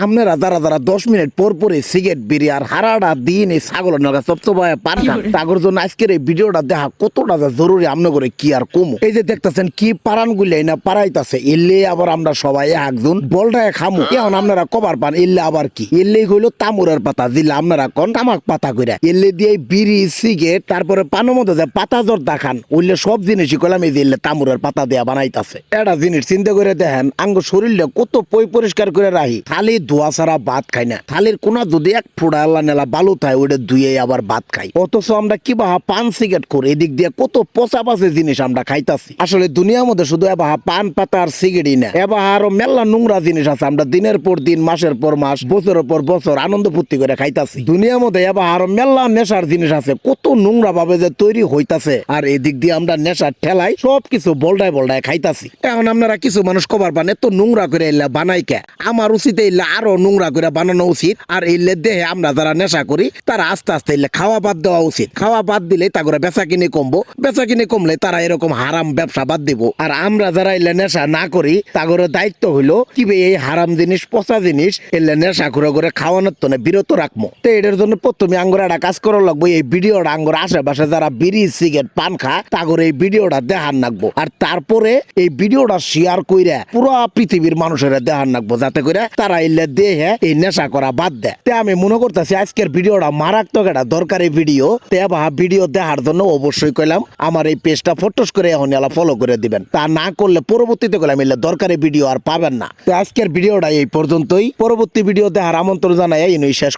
আপনারা যারা যারা 10 মিনিট পর পরে সিগারেট বিড়ি আর হারাটা দিন এই ছাগলের নগা সবচেয়ে পান খান তাগর জন্য আজকের এই ভিডিওটা দেখা কতটা যে জরুরি আমনে করে কি আর কমু। এই যে দেখতেছেন কি পারান গুলাই না পারাইতাছে এলে আবার আমরা সবাই একজন বলটায় খামু এখন আপনারা কবার পান এলে আবার কি এলে হইলো তামুরের পাতা দিলে আপনারা কোন তামাক পাতা কইরা এলে দিয়ে বিড়ি সিগারেট তারপরে পানের মধ্যে যে পাতা জর্দা খান ওইলে সব জিনিসই কইলাম এই যে এলে তামুরের পাতা দিয়া বানাইতাছে। একটা জিনিস চিন্তা করে দেখেন আঙ্গ শরীরটা কত পরিষ্কার করে রাখি খালি ধোয়া ছাড়া ভাত খাই না থালির কোনা যদি এক ফোড়া আল্লাহ নেলা বালু থাকে ওটা ধুয়ে আবার ভাত খাই অথচ আমরা কি বাহা পান সিগারেট করে এদিক দিয়ে কত পচা পাচে জিনিস আমরা খাইতাছি। আসলে দুনিয়ার মধ্যে শুধু এবাহা পান পাতা আর সিগারেটই না এবার আরো মেলা নোংরা জিনিস আছে আমরা দিনের পর দিন মাসের পর মাস বছরের পর বছর আনন্দ ফুর্তি করে খাইতাছি। দুনিয়ার মধ্যে এবার আরো মেলা নেশার জিনিস আছে কত নোংরা ভাবে যে তৈরি হইতাছে আর এদিক দিয়ে আমরা নেশার ঠেলাই সবকিছু বলডায় খাইতাছি। এখন আপনারা কিছু মানুষ কবার পান এত নোংরা করে এলে বানাই কে আমার উচিত এলে আরো নোংরা করে বানানো উচিত আর এলে দেহে আমরা যারা নেশা করি তারা আস্তে আস্তে এলে খাওয়া বাদ দেওয়া উচিত। খাওয়া বাদ দিলে তা করে বেচা কিনে কমবো বেচা কিনে কমলে তারা এরকম হারাম ব্যবসা বাদ দিব আর আমরা যারা এলে নেশা না করি তাগর দায়িত্ব হইলো কি এই হারাম জিনিস পচা জিনিস এলে নেশা করে খাওয়ানোর তো বিরত রাখবো। তো এটার জন্য প্রথমে আঙ্গুর একটা কাজ করা লাগবো এই ভিডিওটা আঙ্গুর আশেপাশে যারা বিড়ি সিগারেট পান খা তাগর এই ভিডিওটা দেখান রাখবো আর তারপরে এই ভিডিওটা শেয়ার কইরা পুরো পৃথিবীর মানুষের দেখান রাখবো যাতে করে তারা এলে দেহে এই নেশা করা বাদ দেয়। তে আমি মনে করতেছি আজকের ভিডিওটা মারাত্মক একটা দরকারি ভিডিও তে ভিডিও দেখার জন্য অবশ্যই কইলাম আমার এই পেজটা ফটোস করে এখন ফলো করে দিবেন তা না করলে পরবর্তীতে কইলাম এলে দরকারি ভিডিও আর পাবেন না। তো আজকের ভিডিওটা এই পর্যন্তই পরবর্তী ভিডিও দেখার আমন্ত্রণ জানাই এই শেষ।